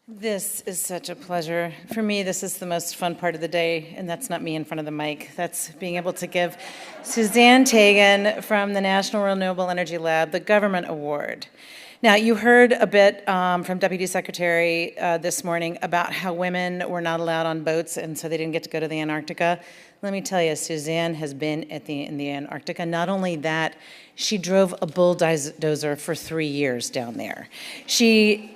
This is such a pleasure. For me, this is the most fun part of the day, and that's not me in front of the mic. That's being able to give Suzanne Tagan from the National Renewable Energy Lab the Government Award. Now, you heard a bit from Deputy Secretary this morning about how women were not allowed on boats, and so they didn't get to go to the Antarctica. Let me tell you, Suzanne has been in the Antarctica. Not only that, she drove a bulldozer for 3 years down there. She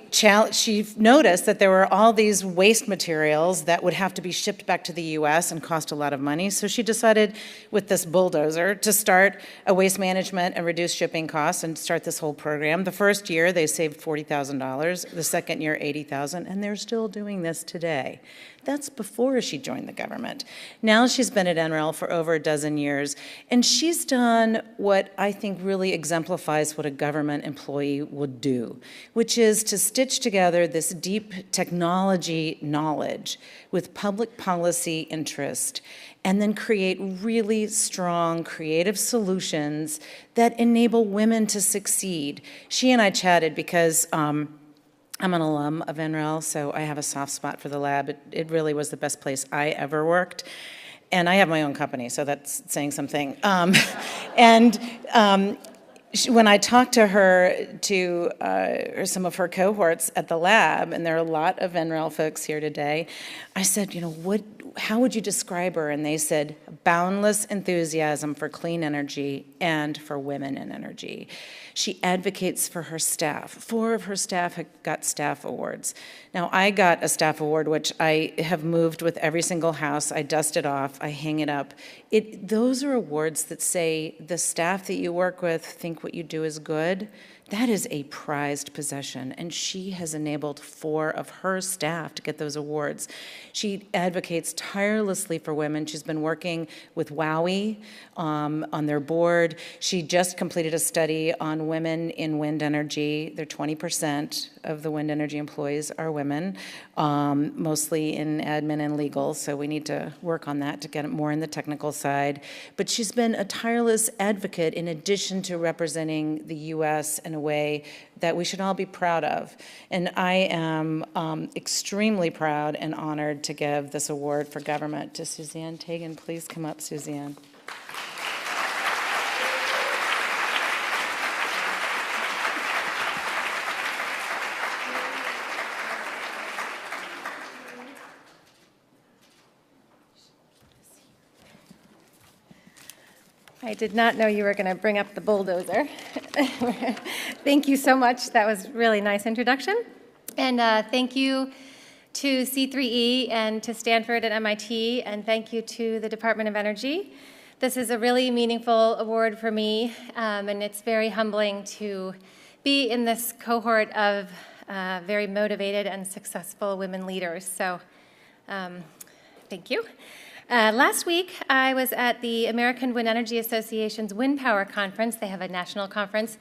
noticed that there were all these waste materials that would have to be shipped back to the US and cost a lot of money. So she decided with this bulldozer to start a waste management and reduce shipping costs and start this whole program. The first year they saved $40,000, the second year $80,000, and they're still doing this today. That's before she joined the government. Now she's been at NREL for over a dozen years, and she's done what I think really exemplifies what a government employee would do, which is to stitch together this deep technology knowledge with public policy interest and then create really strong creative solutions that enable women to succeed. She and I chatted because I'm an alum of NREL, so I have a soft spot for the lab. It really was the best place I ever worked. And I have my own company, so that's saying something. When I talked to her, or some of her cohorts at the lab, and there are a lot of NREL folks here today, I said, how would you describe her? And they said, boundless enthusiasm for clean energy and for women in energy. She advocates for her staff. 4 of her staff have got staff awards. Now, I got a staff award, which I have moved with every single house. I dust it off, I hang it up. Those are awards that say the staff that you work with think what you do is good. That is a prized possession, and she has enabled 4 of her staff to get those awards. She advocates tirelessly for women. She's been working with WOWI on their board. She just completed a study on women in wind energy. They're 20% of the wind energy employees are women, mostly in admin and legal, so we need to work on that to get it more in the technical side. But she's been a tireless advocate in addition to representing the U.S. in a way that we should all be proud of. And I am extremely proud and honored to give this award for government to Suzanne Tagan. Please come up, Suzanne. I did not know you were going to bring up the bulldozer. Thank you so much. That was a really nice introduction. And thank you to C3E and to Stanford and MIT, and thank you to the Department of Energy. This is a really meaningful award for me, and it's very humbling to be in this cohort of very motivated and successful women leaders. So thank you. Last week, I was at the American Wind Energy Association's Wind Power Conference. They have a national conference.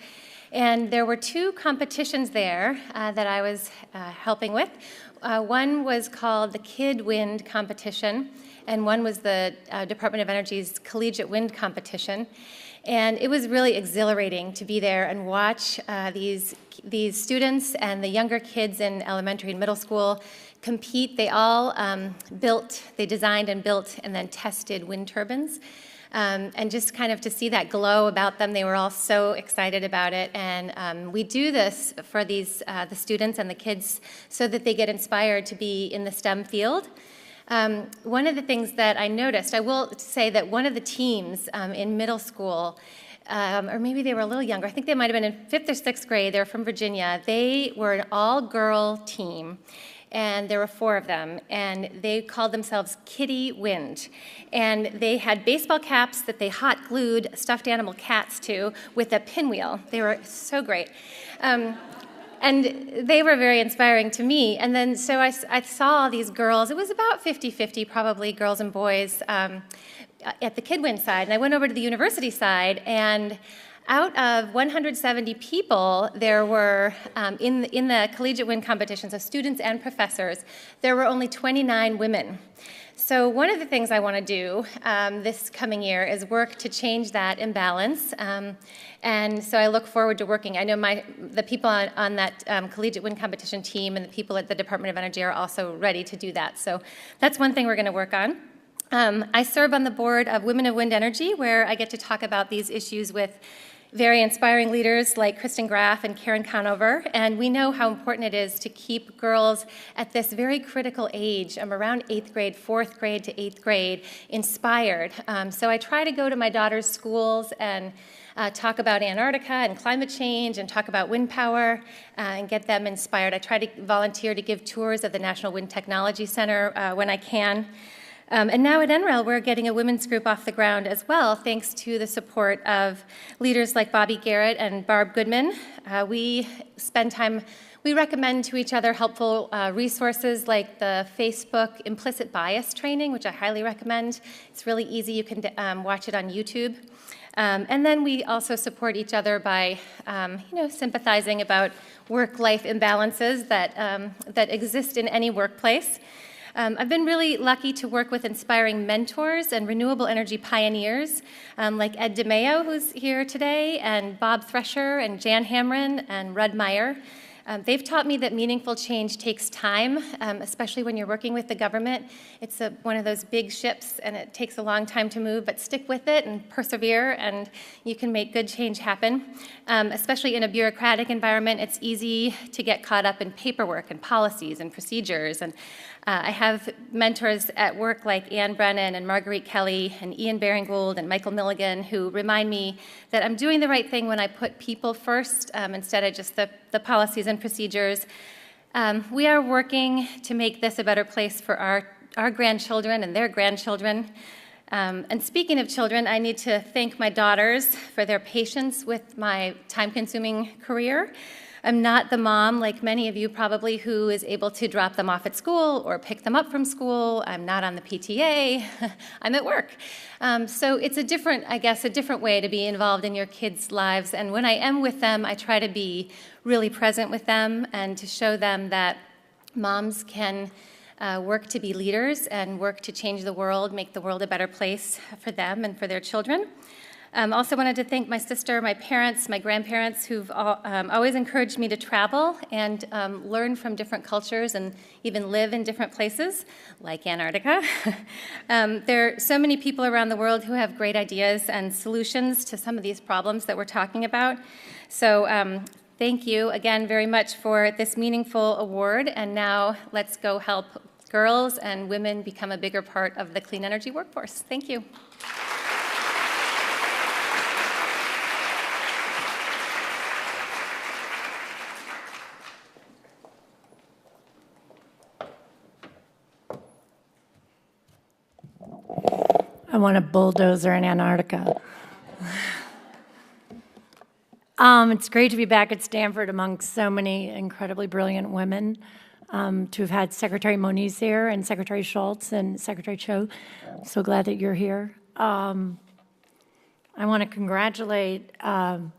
And there were 2 competitions there that I was helping with. One was called the Kid Wind Competition, and one was the Department of Energy's Collegiate Wind Competition. And it was really exhilarating to be there and watch these students and the younger kids in elementary and middle school compete. They all they designed and built and then tested wind turbines. And just kind of to see that glow about them, they were all so excited about it. And we do this for the students and the kids so that they get inspired to be in the STEM field. One of the things that I noticed, I will say that one of the teams in middle school, or maybe they were a little younger, I think they might have been in 5th or 6th grade, they're from Virginia, they were an all-girl team. And there were 4 of them, and they called themselves Kitty Wind. And they had baseball caps that they hot glued stuffed animal cats to with a pinwheel. They were so great. And they were very inspiring to me. And then so I saw all these girls. It was about 50-50 probably, girls and boys, at the Kid Wind side. And I went over to the university side, and Out of 170 people, there were, in the collegiate wind competition, so students and professors, there were only 29 women. So one of the things I want to do this coming year is work to change that imbalance. And so I look forward to working. I know the people on that collegiate wind competition team and the people at the Department of Energy are also ready to do that. So that's one thing we're going to work on. I serve on the board of Women of Wind Energy, where I get to talk about these issues with very inspiring leaders like Kristen Graff and Karen Conover, and we know how important it is to keep girls at this very critical age, around 8th grade, 4th grade to 8th grade, inspired. So I try to go to my daughter's schools and talk about Antarctica and climate change and talk about wind power and get them inspired. I try to volunteer to give tours of the National Wind Technology Center when I can. And now at NREL, we're getting a women's group off the ground as well, thanks to the support of leaders like Bobby Garrett and Barb Goodman. We spend time, we recommend to each other helpful resources like the Facebook implicit bias training, which I highly recommend. It's really easy. You can watch it on YouTube. And then we also support each other by, sympathizing about work-life imbalances that exist in any workplace. I've been really lucky to work with inspiring mentors and renewable energy pioneers like Ed DeMeo, who's here today, and Bob Thresher, and Jan Hamrin, and Rudd Meyer. They've taught me that meaningful change takes time, especially when you're working with the government. It's one of those big ships, and it takes a long time to move, but stick with it and persevere, and you can make good change happen. Especially in a bureaucratic environment, it's easy to get caught up in paperwork and policies and procedures. And I have mentors at work like Ann Brennan and Marguerite Kelly and Ian Baring-Gould and Michael Milligan, who remind me that I'm doing the right thing when I put people first instead of just the policies and procedures. We are working to make this a better place for our grandchildren and their grandchildren. And speaking of children, I need to thank my daughters for their patience with my time-consuming career. I'm not the mom, like many of you probably, who is able to drop them off at school or pick them up from school. I'm not on the PTA. I'm at work. So it's a different way to be involved in your kids' lives. And when I am with them, I try to be really present with them and to show them that moms can work to be leaders and work to change the world, make the world a better place for them and for their children. Also wanted to thank my sister, my parents, my grandparents, who've always encouraged me to travel and learn from different cultures and even live in different places, like Antarctica. There are so many people around the world who have great ideas and solutions to some of these problems that we're talking about. So thank you again very much for this meaningful award. And now let's go help girls and women become a bigger part of the clean energy workforce. Thank you. I want a bulldozer in Antarctica. It's great to be back at Stanford amongst so many incredibly brilliant women, to have had Secretary Moniz here and Secretary Schultz and Secretary Cho. I'm so glad that you're here. I want to congratulate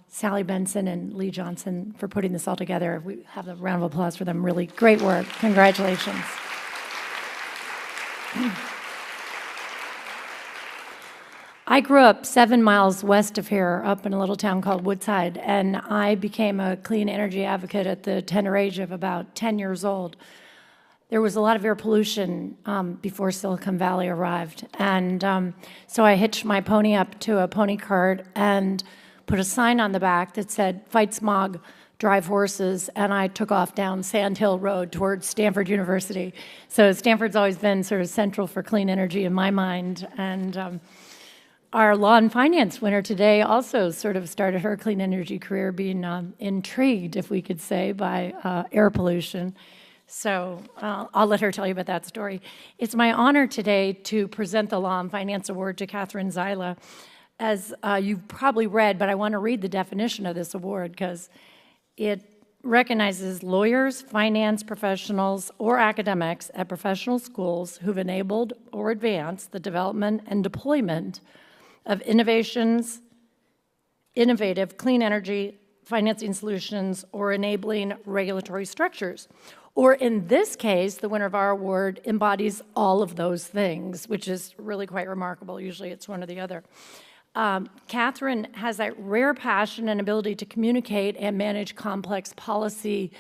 Sally Benson and Lee Johnson for putting this all together. We have a round of applause for them. Really great work. Congratulations. I grew up 7 miles west of here, up in a little town called Woodside, and I became a clean energy advocate at the tender age of about 10 years old. There was a lot of air pollution before Silicon Valley arrived, and so I hitched my pony up to a pony cart and put a sign on the back that said, "Fight smog, drive horses," and I took off down Sand Hill Road towards Stanford University. So Stanford's always been sort of central for clean energy in my mind, and our law and finance winner today also sort of started her clean energy career being intrigued, if we could say, by air pollution. So I'll let her tell you about that story. It's my honor today to present the Law and Finance Award to Catherine Zyla. As you've probably read, but I want to read the definition of this award because it recognizes lawyers, finance professionals, or academics at professional schools who've enabled or advanced the development and deployment of innovations innovative clean energy financing solutions or enabling regulatory structures. Or in this case, the winner of our award embodies all of those things, which is really quite remarkable. Usually it's one or the other. Catherine has that rare passion and ability to communicate and manage complex policy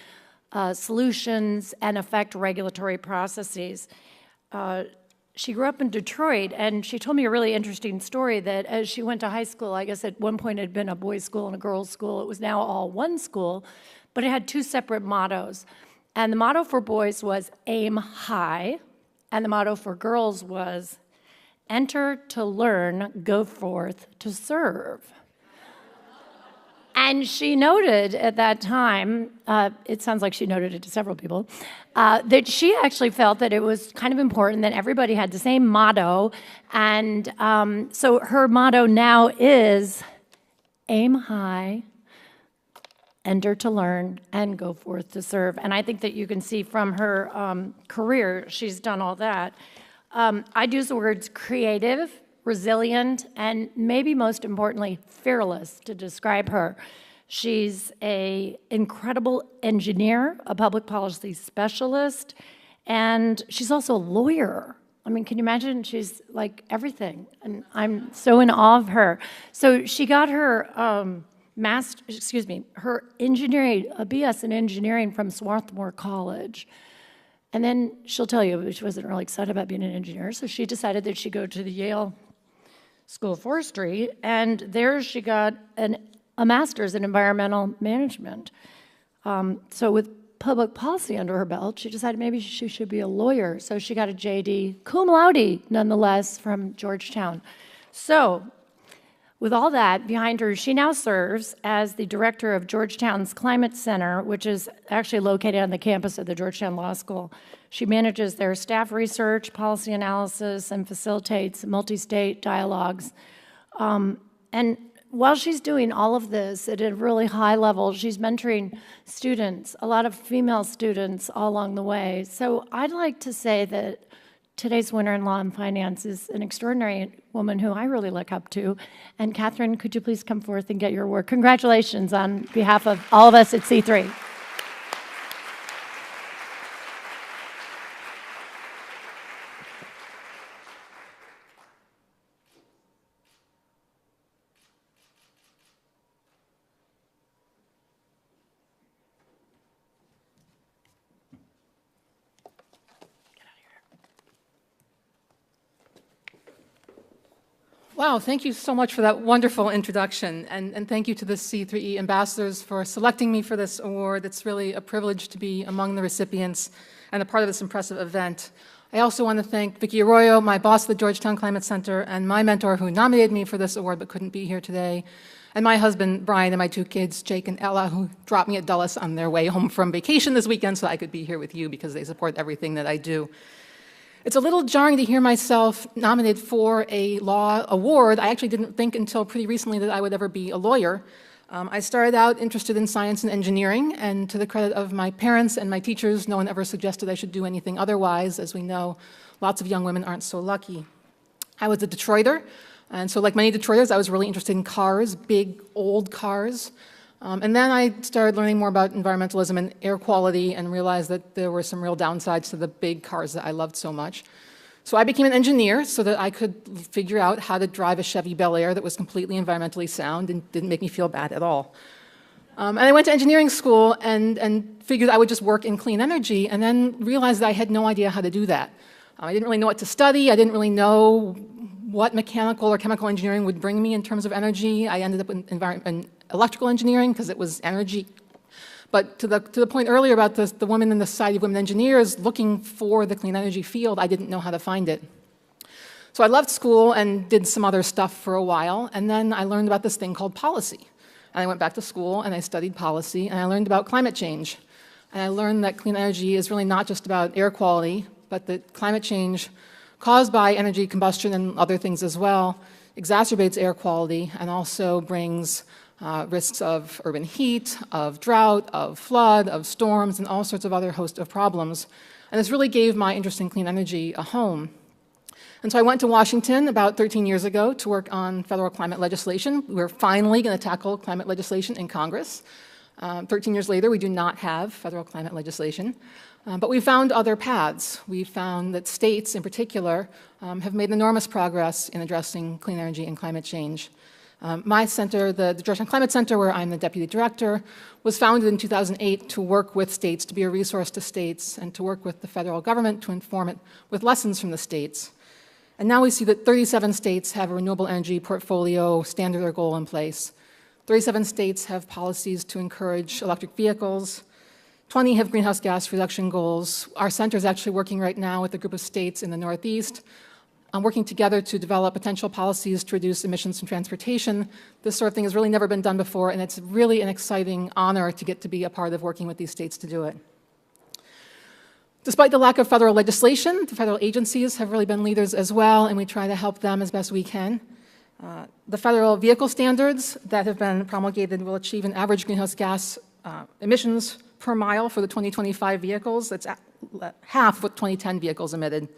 solutions and affect regulatory processes. She grew up in Detroit, and she told me a really interesting story that as she went to high school, I guess at one point it had been a boys' school and a girls' school. It was now all one school, but it had two separate mottos. And the motto for boys was aim high, and the motto for girls was enter to learn, go forth to serve. And she noted at that time, it sounds like she noted it to several people, that she actually felt that it was kind of important that everybody had the same motto. And so her motto now is aim high, enter to learn, and go forth to serve. And I think that you can see from her career, she's done all that. I'd use the words creative, resilient, and maybe most importantly, fearless to describe her. She's an incredible engineer, a public policy specialist, and she's also a lawyer. I mean, can you imagine? She's like everything, and I'm so in awe of her. So she got her her engineering, a BS in engineering from Swarthmore College. And then she'll tell you she wasn't really excited about being an engineer, so she decided that she'd go to the Yale School of Forestry, and there she got a master's in environmental management. So with public policy under her belt, she decided maybe she should be a lawyer. So she got a JD, cum laude, nonetheless, from Georgetown. So with all that behind her, she now serves as the director of Georgetown's Climate Center, which is actually located on the campus of the Georgetown Law School. She manages their staff research, policy analysis, and facilitates multi-state dialogues. And while she's doing all of this at a really high level, she's mentoring students, a lot of female students all along the way. So I'd like to say that today's winner in law and finance is an extraordinary woman who I really look up to. And Catherine, could you please come forth and get your award? Congratulations on behalf of all of us at C3. Wow, thank you so much for that wonderful introduction, and thank you to the C3E ambassadors for selecting me for this award. It's really a privilege to be among the recipients and a part of this impressive event. I also want to thank Vicki Arroyo, my boss at the Georgetown Climate Center, and my mentor who nominated me for this award but couldn't be here today, and my husband, Brian, and my two kids, Jake and Ella, who dropped me at Dulles on their way home from vacation this weekend so I could be here with you because they support everything that I do. It's a little jarring to hear myself nominated for a law award. I actually didn't think until pretty recently that I would ever be a lawyer. I started out interested in science and engineering, and to the credit of my parents and my teachers, no one ever suggested I should do anything otherwise. As we know, lots of young women aren't so lucky. I was a Detroiter, and so like many Detroiters, I was really interested in cars, big, old cars. And then I started learning more about environmentalism and air quality and realized that there were some real downsides to the big cars that I loved so much. So I became an engineer so that I could figure out how to drive a Chevy Bel Air that was completely environmentally sound and didn't make me feel bad at all. And I went to engineering school and figured I would just work in clean energy, and then realized that I had no idea how to do that. I didn't really know what to study. I didn't really know what mechanical or chemical engineering would bring me in terms of energy. I ended up in electrical engineering because it was energy. But to the point earlier about the women in the Society of Women Engineers looking for the clean energy field, I didn't know how to find it. So I left school and did some other stuff for a while, and then I learned about this thing called policy. And I went back to school and I studied policy, and I learned about climate change. And I learned that clean energy is really not just about air quality, but that climate change caused by energy combustion and other things as well exacerbates air quality and also brings risks of urban heat, of drought, of flood, of storms, and all sorts of other host of problems. And this really gave my interest in clean energy a home. And so I went to Washington about 13 years ago to work on federal climate legislation. We're finally going to tackle climate legislation in Congress. 13 years later, we do not have federal climate legislation. But we found other paths. We found that states, in particular, have made enormous progress in addressing clean energy and climate change. My center, the Georgetown Climate Center, where I'm the deputy director, was founded in 2008 to work with states, to be a resource to states, and to work with the federal government to inform it with lessons from the states. And now we see that 37 states have a renewable energy portfolio standard or goal in place. 37 states have policies to encourage electric vehicles. 20 have greenhouse gas reduction goals. Our center is actually working right now with a group of states in the Northeast, working together to develop potential policies to reduce emissions from transportation. This sort of thing has really never been done before, and it's really an exciting honor to get to be a part of working with these states to do it. Despite the lack of federal legislation, the federal agencies have really been leaders as well, and we try to help them as best we can. The federal vehicle standards that have been promulgated will achieve an average greenhouse gas emissions per mile for the 2025 vehicles. That's half what 2010 vehicles emitted.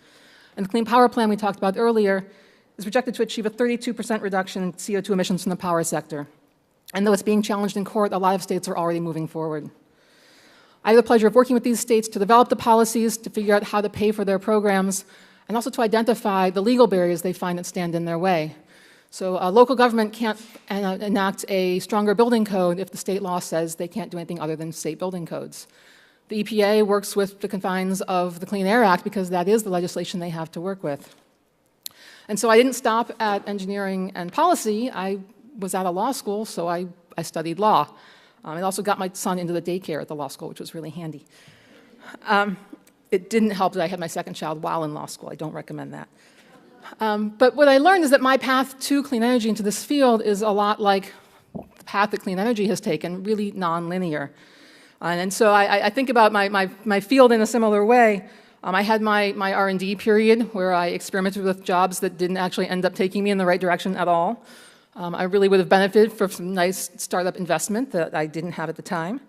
And the Clean Power Plan we talked about earlier is projected to achieve a 32% reduction in CO2 emissions from the power sector. And though it's being challenged in court, a lot of states are already moving forward. I have the pleasure of working with these states to develop the policies, to figure out how to pay for their programs, and also to identify the legal barriers they find that stand in their way. So a local government can't enact a stronger building code if the state law says they can't do anything other than state building codes. The EPA works with the confines of the Clean Air Act because that is the legislation they have to work with. And so I didn't stop at engineering and policy. I was at a law school, so I studied law. I also got my son into the daycare at the law school, which was really handy. It didn't help that I had my second child while in law school. I don't recommend that. But what I learned is that my path to clean energy into this field is a lot like the path that clean energy has taken, really nonlinear. And so I think about my field in a similar way. I had my R&D period where I experimented with jobs that didn't actually end up taking me in the right direction at all. I really would have benefited from some nice startup investment that I didn't have at the time.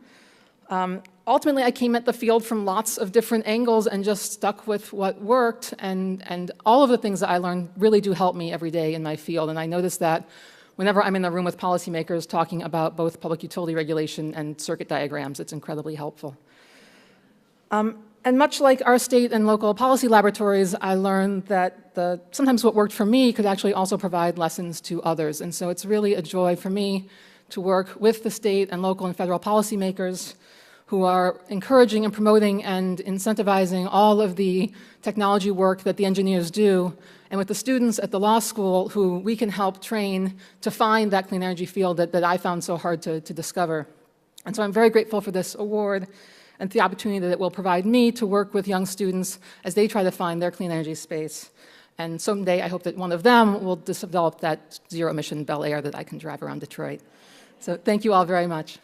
Ultimately, I came at the field from lots of different angles and just stuck with what worked, and all of the things that I learned really do help me every day in my field, and I notice that whenever I'm in a room with policymakers talking about both public utility regulation and circuit diagrams, it's incredibly helpful. And much like our state and local policy laboratories, I learned that sometimes what worked for me could actually also provide lessons to others, and so it's really a joy for me to work with the state and local and federal policymakers who are encouraging and promoting and incentivizing all of the technology work that the engineers do, and with the students at the law school who we can help train to find that clean energy field that I found so hard to discover. And so I'm very grateful for this award and the opportunity that it will provide me to work with young students as they try to find their clean energy space. And someday I hope that one of them will develop that zero-emission Bel Air that I can drive around Detroit. So thank you all very much.